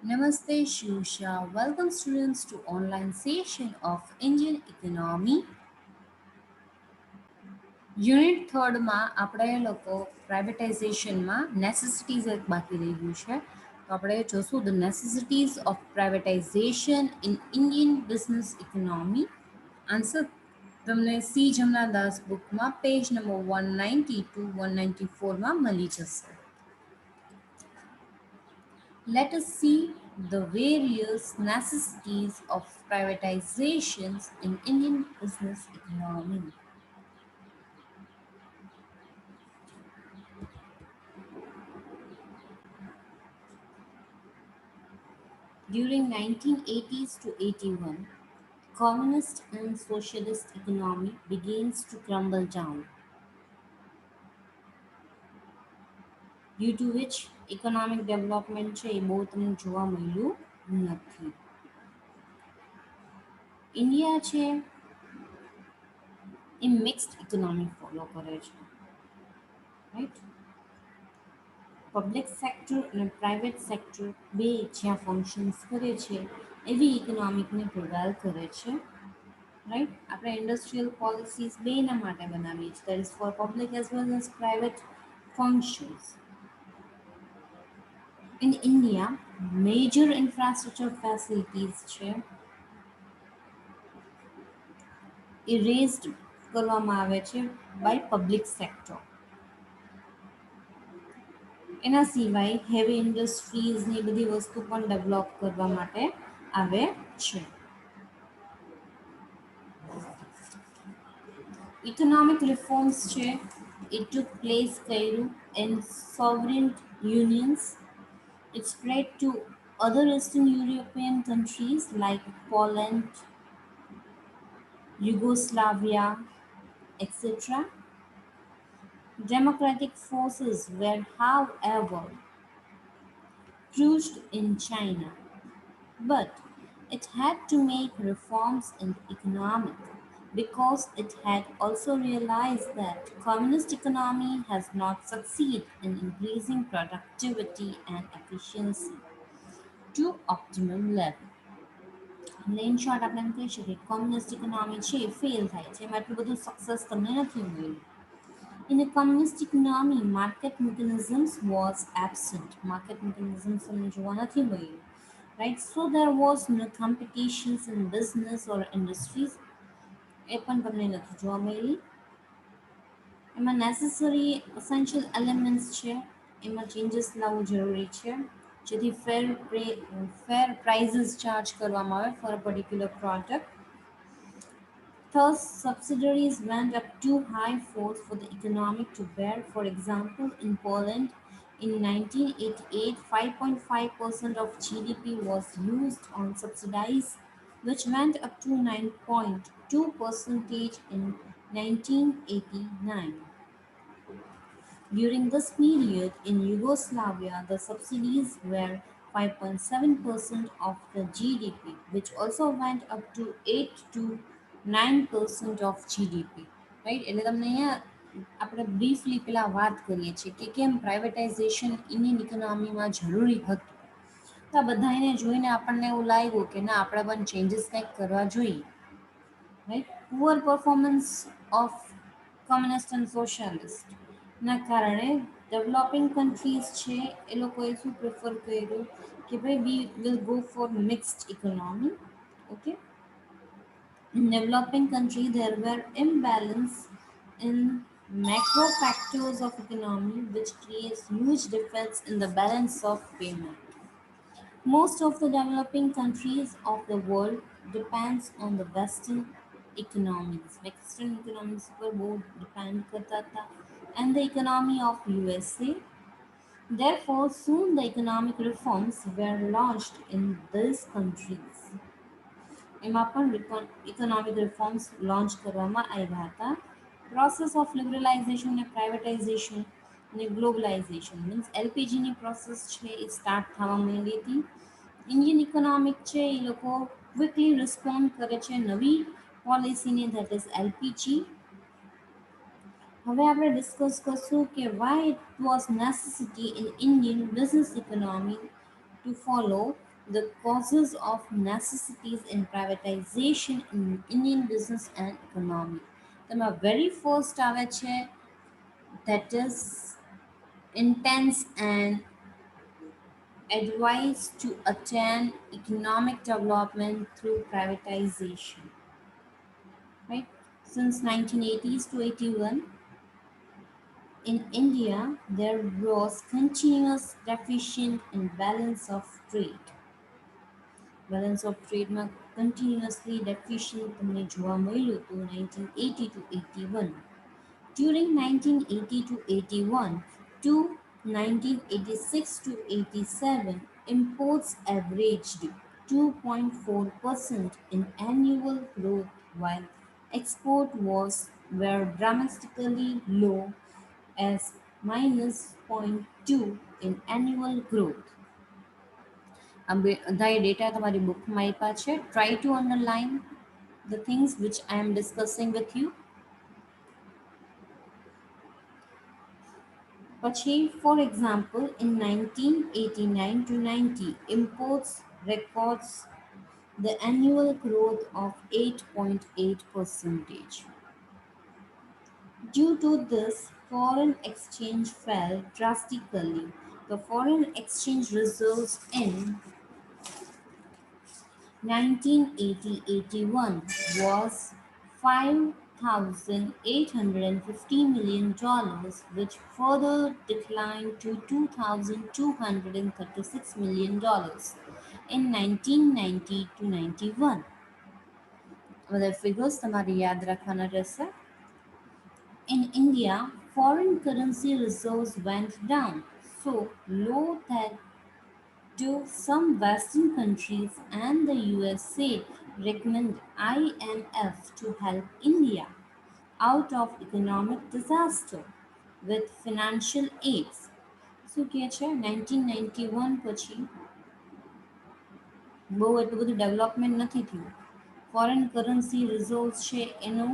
Namaste Shusha. Welcome students to online session of Indian economy. Unit થર્ડમાં આપણે લોકો પ્રાઇવેટાઇઝેશનમાં નેસેસિટીઝ એક બાકી રહી ગયું છે તો આપણે જોશું the નેસેસિટીઝ of privatisation in Indian business economy answer તમને સી જમનાદાસ બુકમાં પેજ નંબર 192 194માં મળી જશે. Let us see the various necessities of privatizations in Indian business economy. During 1980s to 81, communist and socialist economy begins to crumble down, due to which economic development છે એ બહુ તમને જોવા મળ્યું નથી. India છે એ mixed economy follow કરે છે, right? Public sector અને પ્રાઇવેટ સેક્ટર બે જ્યાં ફંક્શન્સ કરે છે એવી ઇકોનોમિકને પ્રિવેલ કરે છે, રાઈટ? આપણે ઇન્ડસ્ટ્રીયલ પોલિસીસ બેના માટે બનાવીએ છીએ, that is four public as well as private functions. In India, major infrastructure facilities છે એ રેઝડ કરવામાં આવે છે બાય પબ્લિક સેક્ટર. એના સિવાય હેવી ઇન્ડસ્ટ્રીઝની બધી વસ્તુ પણ ડેવલપ કરવા માટે આવે છે. Economic reforms છે it took place કર્યું in sovereign unions. It spread to other Eastern European countries like Poland, Yugoslavia, etc. Democratic forces were, however, pushed in China, but it had to make reforms in the economy because it had also realized that communist economy has not succeeded in increasing productivity and efficiency to optimum level. In short, આપણે એમ કહી શકીએ communist economy છે એ fail થાય છે, એમાં એટલું બધું success તમને નથી મળ્યું. In a communist economy, market mechanisms was absent. Market mechanisms તમને જોવા નથી મળ્યું, right? So there was no competitions in business or industries. એ પણ તમને નથી જોવા મળી. એમાં necessary essential elements છે એમાં changes લાવવું જરૂરી છે જેથી fair prices charge કરવામાં આવે for a particular product. Thus, subsidies went up too high for the economy to bear. For example, in Poland, in 1988, 5.5% of GDP was used on subsidies, which went up to 9.2% in 1989. During this period, in Yugoslavia, the subsidies were 5.7% of the GDP, which also went up to 8 to 9% of GDP. Right, એટલે તમને અહીંયા આપણે briefly પેલા વાત કરીએ છીએ કે કેમ પ્રાઇવેટાઇઝેશન ઇન્ડિયન ઇકોનોમીમાં જરૂરી હતું. તો આ બધાને જોઈને આપણને એવું લાગ્યું કે ના, આપણે પણ ચેન્જીસ કંઈક કરવા જોઈએ, right? Poor performance of communist and socialist ના કારણે ડેવલપિંગ કન્ટ્રીઝ છે એ લોકોએ શું પ્રિફર કર્યું કે ભાઈ we will go for mixed economy. Okay, in developing country there were imbalance in macro factors of economy which creates huge difference in the balance of payment. Most of the developing countries of the world depends on the Western economies. Western economies पर बहुत depend करता था, and the economy of USA. Therefore, soon the economic reforms were launched in these countries. એમાં પણ economic reforms launch કરવામાં આવ્યા હતા. Process of liberalization and privatization અને globalization means LPG ની process છે એ start થવા માંડી હતી. ઇન્ડિયન ઇકોનોમિક છે એ લોકો ક્વિકલી રિસ્પોન્ડ કરે છે નવી પોલિસીને, ધેટ ઇઝ એલપીજી. હવે આપણે ડિસ્કસ કરશું કે Y it was necessity in Indian business economy to follow The causes of necessities in privatization in Indian business and economy. તેમાં very first આવે છે that is intense and advice to attain economic development through privatization. Right? Since 1980s to 81, in India, there was continuous deficit in balance of trade. Balance of trade continuously deficient તમને જોવા મળ્યું હતું 1980 to 81. During 1980 to 81 to 1986 to 87, imports averaged 2.4% in annual growth while export was were dramatically low as minus zero point 0.2 in annual growth. The data તમારી બુકમાં આપ્યા છે. Try to underline the things which I am discussing with you. Pachi, for example, in 1989 to 90, imports records the annual growth of 8.8 percentage. Due to this, foreign exchange fell drastically. The foreign exchange reserves in 1980-81 was $5,850 million, which further declined to $2,236 million in 1990 to 91. બધા figures તમારે યાદ રાખવાના રહેશે. In India, foreign currency reserves went down so low that do some Western countries and the USA recommend IMF to help India out of economic disaster with financial aids? શું કહે છે 1991 પછી બહુ એટલું બધું ડેવલપમેન્ટ નથી થયું. ફોરેન કરન્સી રિઝર્વ્સ છે એનું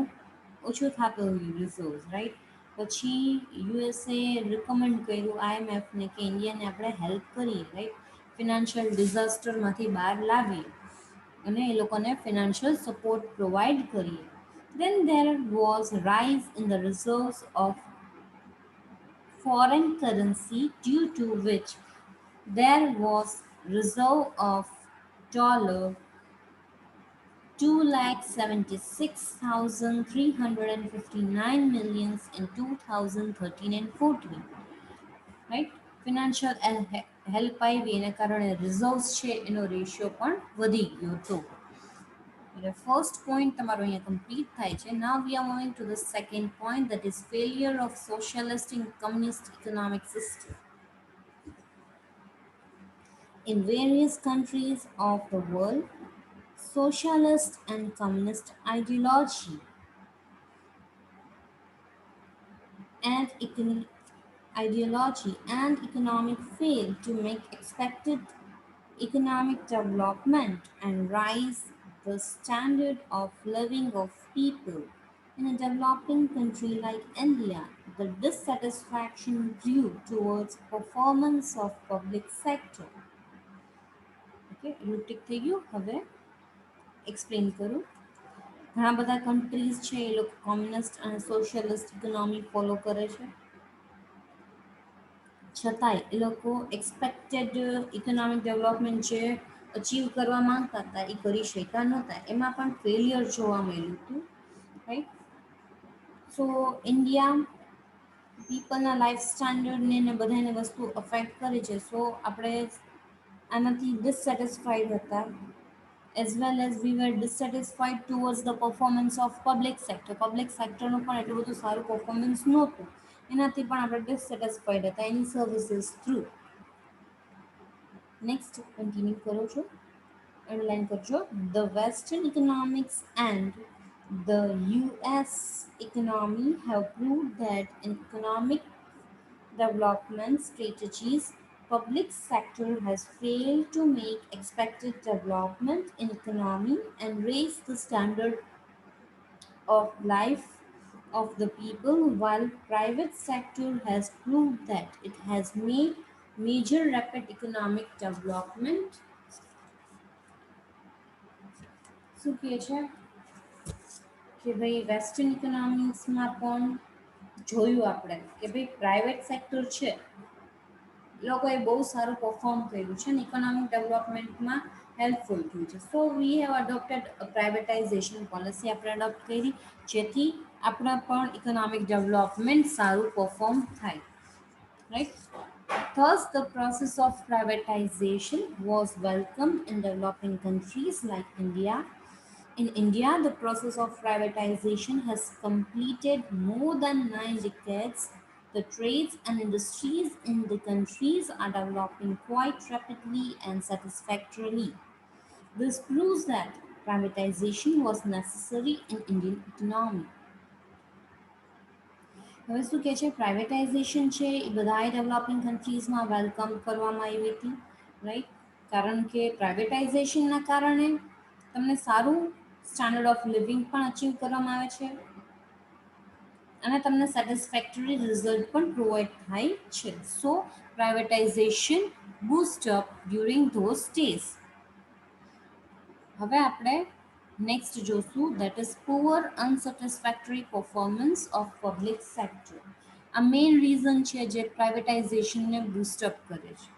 ઓછું થતું ગયું રિઝર્વ્સ, રાઈટ. પછી યુએસએ રિકમેન્ડ કર્યું આઈએમએફને કે ઇન્ડિયાને આપણે હેલ્પ કરીએ, રાઈટ, ફિનાન્શિયલ ડિઝાસ્ટરમાંથી બહાર લાવીએ અને એ લોકોને ફિનાન્શિયલ સપોર્ટ પ્રોવાઈડ કરીએ. Then there was rise in the reserves of foreign currency due to which there was reserve of dollar 2,76,359 millions in 2013 and 14. Right? Financial help આવી એના કારણે રિઝર્વ્સ છે એનો રેશિયો પણ વધી ગયો હતો. એટલે ફર્સ્ટ પોઈન્ટ તમારો અહીંયા કમ્પ્લીટ થાય છે. Now we are moving to the second point, that is failure of socialist and communist economic system. In various countries of the world, socialist and communist ideology and economic fail to make expected economic development and rise the standard of living of people. In a developing country like India, the dissatisfaction grew towards performance of public sector. Okay, એટલું ઠીક થઈ ગયું. હવે explain કરું. ઘણા બધા countries છે એ લોકો કોમ્યુનિસ્ટ અને સોશિયલિસ્ટ ઇકોનોમી ફોલો કરે છે, છતાંય એ લોકો એક્સપેક્ટેડ ઇકોનોમિક ડેવલપમેન્ટ જે અચીવ કરવા માંગતા હતા એ કરી શક્યા નહોતા. એમાં પણ ફેલિયર જોવા મળ્યું હતું, રાઈટ. સો ઇન્ડિયા પીપલના લાઈફ સ્ટાન્ડર્ડને ને બધાને વસ્તુ અફેક્ટ કરે છે. સો આપણે આનાથી ડિસસેટિસ્ફાઈડ હતા, as well as we were dissatisfied towards the performance of public sector. Public સેક્ટરનું પણ એટલું બધું સારું પરફોર્મન્સ નહોતું, એનાથી પણ આપણે ડિસસેટિસ્ફાઈડ હતા એની સર્વિસીસ થ્રુ. નેક્સ્ટ કન્ટિન્યુ કરો છો, અંડરલાઈન કરજો. The western economics and the US economy have proved that in economic development strategies, public sector has failed to make expected development in economy and raise the standard of life of the people, while private sector has proved that it has made major rapid economic development શું કહે છે કે ભાઈ western ઇકોનોમિક્સમાં પણ જોયું આપણે કે ભાઈ પ્રાઇવેટ સેક્ટર છે લોકોએ બહુ સારું પરફોર્મ કર્યું છે અને ઇકોનોમિક ડેવલપમેન્ટમાં હેલ્પફુલ થયું છે. So we have adopted privatisation policy આપણે અડોપ્ટ કરી જેથી આપણા પણ ઇકોનોમિક ડેવલપમેન્ટ સારું પરફોર્મ થાય, right. Thus, the process of privatization was welcomed in developing countries like India. In India, the process of privatization has completed more than 9 decades. The trades and industries in the countries are developing quite rapidly and satisfactorily. This proves that privatization was necessary in Indian economy. હવે શું કહે છે privatisation છે એ બધાય developing કન્ટ્રીઝમાં welcome કરવામાં આવી હતી, right. કારણ કે પ્રાઇવેટાઇઝેશનના કારણે તમને સારું સ્ટાન્ડર્ડ ઓફ લિવિંગ પણ અચીવ કરવામાં આવે છે અને તમને સેટિસ્ફેક્ટરી રિઝલ્ટ પણ પ્રોવાઈડ થાય છે. So privatisation boost up during those days. હવે આપણે નેક્સ્ટ જોશું that is poor unsatisfactory performance of public sector. આ મેઇન રીઝન છે જે પ્રાઇવેટાઇઝેશનને બૂસ્ટઅપ કરે છે,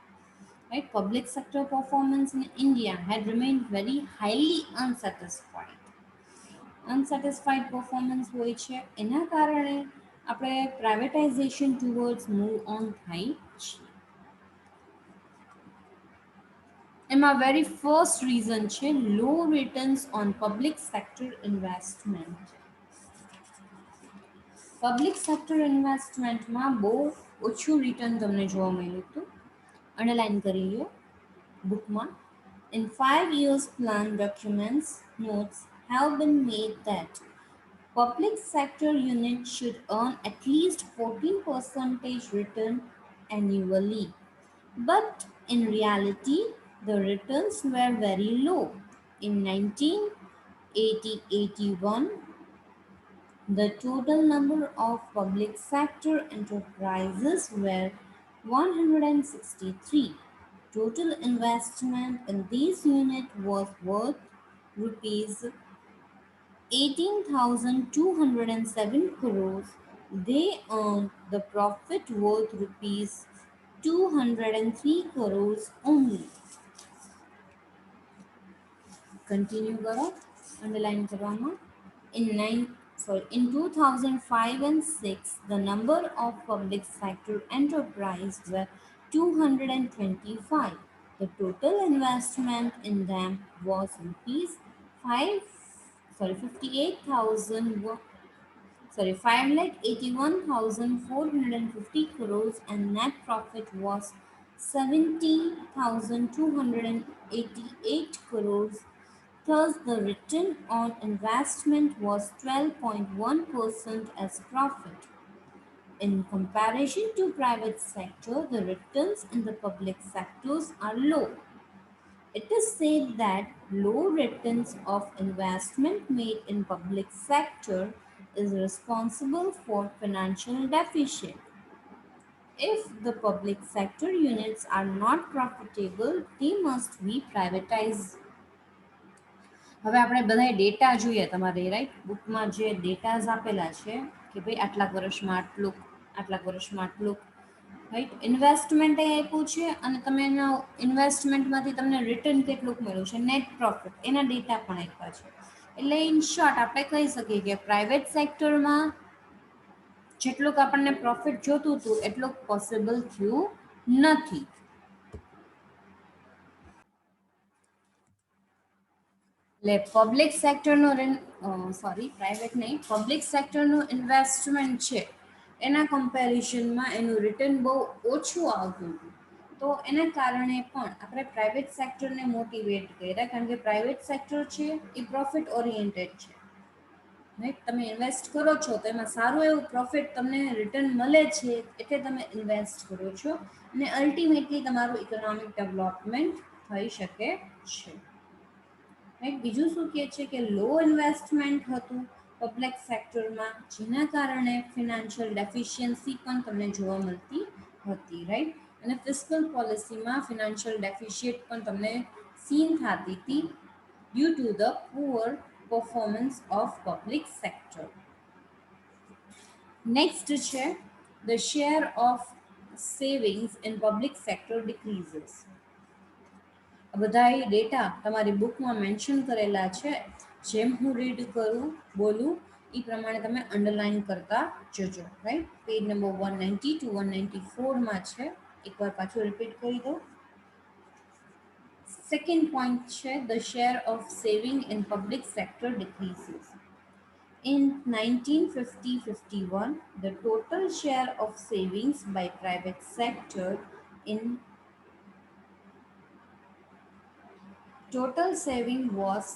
right. Public sector performance in India had remained very highly unsatisfied performance હોય છે એના કારણે આપણે પ્રાઇવેટાઇઝેશન ટુવર્ડ્સ મૂવ ઓન થાય છે. એમાં વેરી ફર્સ્ટ રીઝન છે low returns on public sector investment. Public sector ઇન્વેસ્ટમેન્ટમાં બહુ ઓછું રિટર્ન તમને જોવા મળ્યું હતું. અંડરલાઇન કરી લો bookmark. In 5 years plan documents, notes have been made that public sector units should earn at least 14% return annually. But in reality, the returns were very low. In 1980-81, the total number of public sector enterprises were 163. Total investment in these units was worth rupees 18,207 crores. They earned the profit worth rupees 203 crores only. Continue કરો underline કરવામાં. In 2005 and 6, the number of public sector enterprises were 225. The total investment in them was rupees 5,81,450 crores and net profit was 70,288 crores. Thus, the return on investment was 12.1% as profit. In comparison to private sector, the returns in the public sectors are low. It is said that low returns of investment made in public sector is responsible for financial deficit. If the public sector units are not profitable, they must be privatized. હવે આપણે બધાય data જોઈએ તમારે, right. બુકમાં જે ડેટાઝ આપેલા છે કે ભાઈ આટલાક વર્ષમાં આટલું, રાઈટ. ઇન્વેસ્ટમેન્ટ આપ્યું છે અને તમે એના ઇન્વેસ્ટમેન્ટમાંથી તમને રિટર્ન કેટલુંક મળ્યું છે, નેટ પ્રોફિટ, એના ડેટા પણ આપ્યા છે. એટલે ઇન શોર્ટ આપણે કહી શકીએ કે પ્રાઇવેટ સેક્ટરમાં જેટલુંક આપણને પ્રોફિટ જોતું હતું એટલું પોસિબલ થયું નથી. એટલે પબ્લિક સેક્ટરનો પ્રાઇવેટ નહીં, પબ્લિક સેક્ટરનું ઇન્વેસ્ટમેન્ટ છે એના કમ્પેરિઝનમાં એનું રિટર્ન બહુ ઓછું આવતું હતું. તો એના કારણે પણ આપણે પ્રાઇવેટ સેક્ટરને મોટિવેટ કર્યા, કારણ કે પ્રાઇવેટ સેક્ટર છે એ પ્રોફિટ ઓરિએન્ટેડ છે, રાઈટ. તમે ઇન્વેસ્ટ કરો છો તો એમાં સારું એવું પ્રોફિટ તમને રિટર્ન મળે છે એટલે તમે ઇન્વેસ્ટ કરો છો અને અલ્ટિમેટલી તમારું ઇકોનોમિક ડેવલપમેન્ટ થઈ શકે છે, રાઈટ. બીજું શું કહે છે કે લો ઇન્વેસ્ટમેન્ટ હતું પબ્લિક સેક્ટરમાં, જેના કારણે ફિનાન્શિયલ ડેફિશિયન્સી પણ તમને જોવા મળતી હતી, રાઈટ. અને ફિસ્કલ પોલિસીમાં ફિનાન્શિયલ ડેફિશિયટ પણ તમને સીન થતી હતી due to the poor performance of public sector. Next છે the share of savings in public sector decreases. આ બધા ડેટા તમારી બુકમાં મેન્શન કરેલા છે. જેમ હું રીડ કરું બોલું એ પ્રમાણે તમે અંડરલાઇન કરતા જજો. રાઈટ, પેજ નંબર 190 to 194 માં છે. એકવાર પાછું રિપીટ કરી દઉં. સેકન્ડ પોઈન્ટ છે the share of saving in public sector decreases. In 1950-51, the total share of savings by private sector in total saving was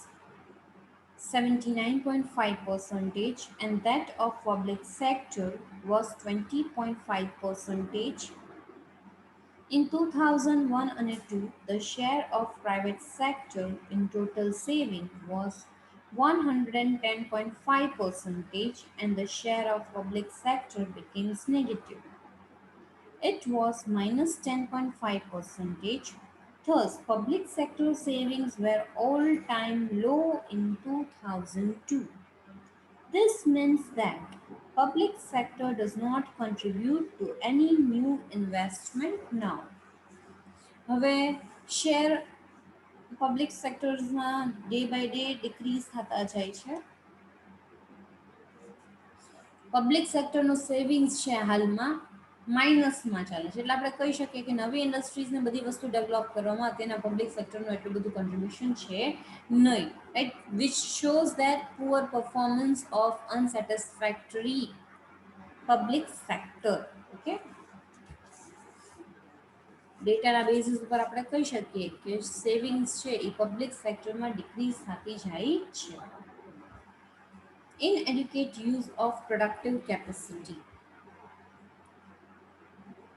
79.5 percentage and that of public sector was 20.5 percentage. In 2001 and 2, the share of private sector in total saving was 110.5 percentage and the share of public sector becomes negative. It was minus 10.5 percentage. Thus, public sector savings were all-time low in 2002. This means that public sector does not contribute to any new investment now. હવે share public સેક્ટર્સમાં day by day decrease થતા જાય છે. Public સેક્ટરનો savings છે હાલમાં માઇનસમાં ચાલે છે. એટલે આપણે કહી શકીએ કે નવી ઇન્ડસ્ટ્રીઝને બધી વસ્તુ ડેવલપ કરવામાં તેના પબ્લિક સેક્ટરનું એટલું બધું કન્ટ્રીબ્યુશન છે નહીં. Right, which shows that poor performance of unsatisfactory public sector. Okay, ડેટાના બેઝિસ ઉપર આપણે કહી શકીએ કે સેવિંગ્સ છે એ પબ્લિક સેક્ટરમાં ડિક્રીઝ થતી જાય છે. Inadequate use of productive capacity.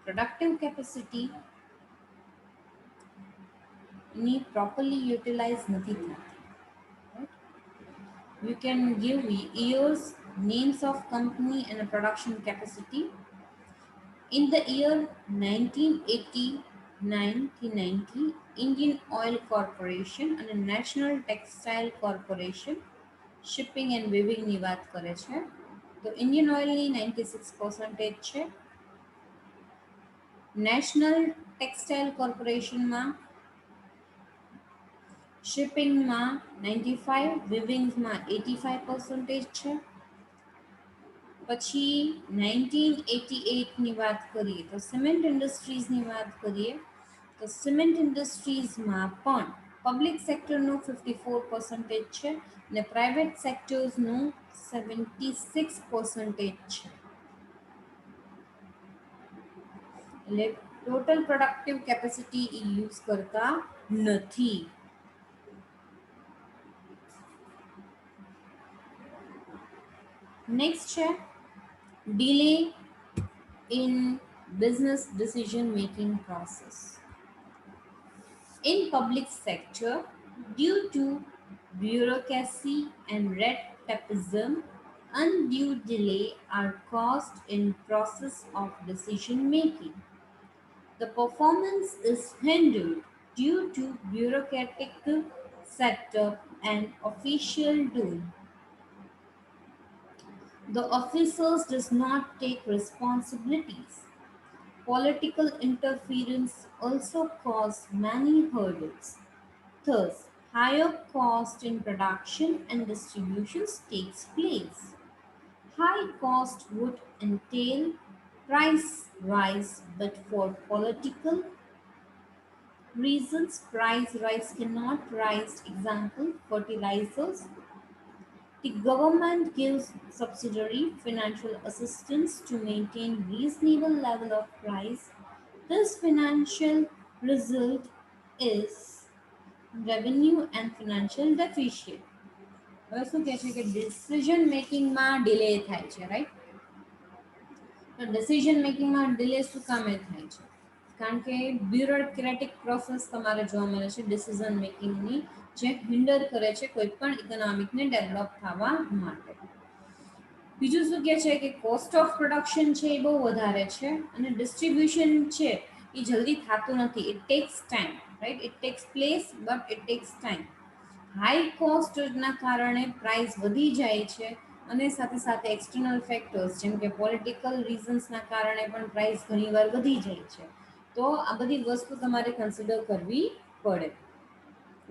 Productive capacity need properly utilized નથી થતી. Right? You can give years, names of company and a production capacity. In the year 1989 to 90, Indian Oil Corporation and a National Textile Corporation shipping and weaving ની વાત કરે છે. તો Indian ઓઇલની 96% છે. National textile કોર્પોરેશનમાં શિપિંગમાં 95, વિવિંગ્સમાં 85% છે. પછી 1988ની વાત કરીએ તો સિમેન્ટ ઇન્ડસ્ટ્રીઝની વાત કરીએ તો સિમેન્ટ ઇન્ડસ્ટ્રીઝમાં પણ પબ્લિક સેક્ટરનું 54% છે અને પ્રાઇવેટ સેક્ટર્સનું 76% છે. એટલે ટોટલ પ્રોડક્ટિવ કેપેસિટી એ યુઝ કરતા નથી. નેક્સ્ટ છે delay in business decision making process. In public sector, due to bureaucracy and red tapeism, undue delay are caused in process of decision making. The performance is hindered due to bureaucratic setup and official doing. The officers does not take responsibilities. Political interference also caused many hurdles. Thus, higher cost in production and distributions takes place. High cost would entail price rise, but for political reasons, price rise cannot rise. Example, fertilizers. The government gives subsidiary financial assistance to maintain reasonable level of price. This financial result is revenue and financial deficit. હવે શું કહે છે કે decision મેકિંગમાં delay થાય છે. Right, તો decision મેકિંગમાં delay શું કામે થાય છે? કારણ કે બ્યુરોક્રેટિક પ્રોસેસ તમારે જોવા મળે છે ડિસિઝન મેકિંગની, જે હિન્ડર કરે છે કોઈ પણ ઇકોનોમિકને ડેવલપ થવા માટે. બીજું શું કહે છે કે કોસ્ટ ઓફ પ્રોડક્શન છે એ બહુ વધારે છે અને ડિસ્ટ્રીબ્યુશન છે એ જલ્દી થતું નથી. It takes time. Right, it takes place but it takes time. High કોસ્ટના કારણે પ્રાઇસ વધી જાય છે અને સાથે સાથે એક્સટર્નલ ફેક્ટર્સ જેમ કે પોલિટિકલ રીઝન્સના કારણે પણ પ્રાઇસ ઘણીવાર વધી જાય છે. તો આ બધી વસ્તુ તમારે કન્સિડર કરવી પડે.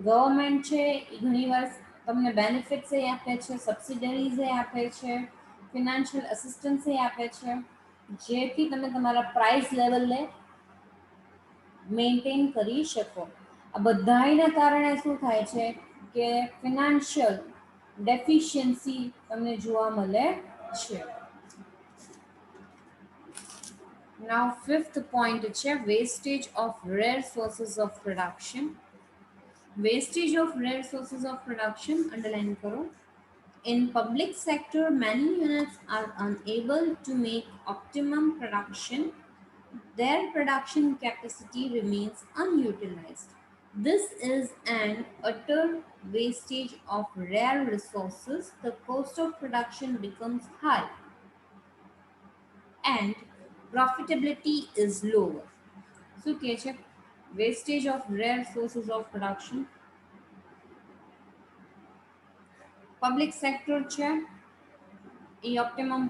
ગવર્મેન્ટ છે એ ઘણીવાર તમને બેનિફિટ્સ એ આપે છે, સબસિડરીઝ એ આપે છે, ફિનાન્શિયલ અસિસ્ટન્સ એ આપે છે, જેથી તમે તમારા પ્રાઇસ લેવલને મેન્ટેન કરી શકો. આ બધાના કારણે શું થાય છે કે ફિનાન્શિયલ ડેફિશિયન્સી તમને જોવા મળે છે. નાઉ ફિફ્થ પોઈન્ટ છે wastage of rare sources of production. Wastage of rare sources of production, underline karo. In public sector, many units are unable to make optimum production. Their production capacity remains unutilized. This is an utter wastage of rare resources. The cost of production becomes high and profitability is lower. So, wastage of rare sources of production. Public sector છે એ optimum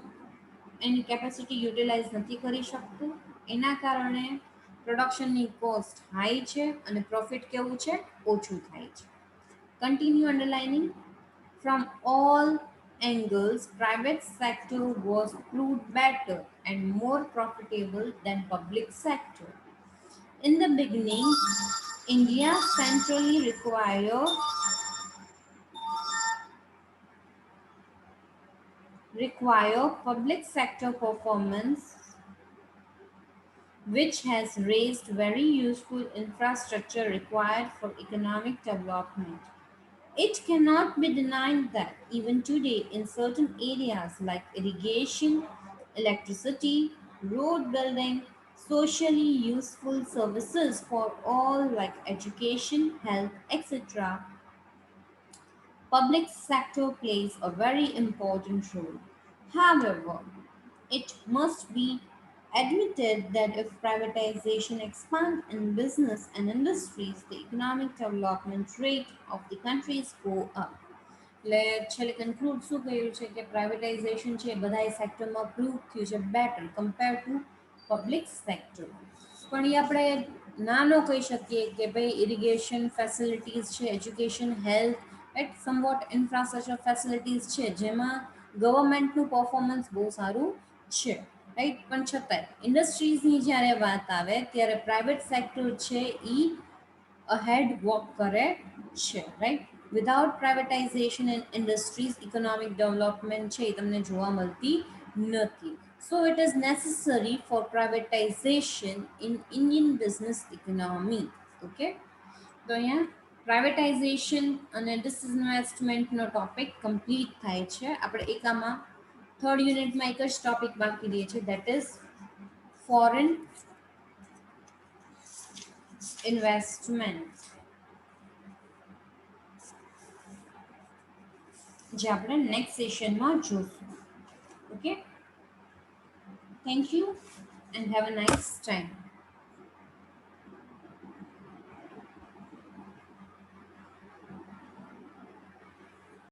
એની capacity utilise નથી કરી શકતું, એના કારણે પ્રોડક્શનની cost high છે અને profit કેવું છે ઓછું થાય છે. Continue underlining. From all angles, private sector was proved better and more profitable than public sector. In the beginning, India centrally require public sector performance, which has raised very useful infrastructure required for economic development. It cannot be denied that even today, in certain areas like irrigation, electricity, road building, socially useful services for all like education, health, etc., public sector plays a very important role. However, it must be admitted that if privatization expands in business and industries, the economic development rate of the countries go up. એટલે છેલ્લે conclude શું કહ્યું છે કે privatisation છે એ બધાય સેક્ટરમાં prove થયું છે better compare to public sector. પણ એ આપણે ના ન કહી શકીએ કે ભાઈ ઇરિગેશન ફેસિલિટીઝ છે, education, health, right, somewhat infrastructure facilities છે જેમાં ગવર્મેન્ટનું પરફોર્મન્સ બહુ સારું છે, રાઈટ. પણ છતાંય ઇન્ડસ્ટ્રીઝની જ્યારે વાત આવે ત્યારે પ્રાઇવેટ સેક્ટર છે એ ahead walk કરે છે, right. Without privatisation in industries economic development છે એ તમને જોવા મળતી નથી. So it is necessary four privatisation in Indian business economy. Okay, તો અહીંયા પ્રાઇવેટાઇઝેશન અને ડિસઇન્વેસ્ટમેન્ટનો ટોપિક કમ્પ્લીટ થાય છે. આપણે એકામાં થર્ડ યુનિટમાં એક જ ટોપિક બાકી રહે છે, દેટ ઇઝ ફોરેન ઇન્વેસ્ટમેન્ટ, જે આપણે નેક્સ્ટ સેશનમાં જોશું. Okay, thank you and have a nice time.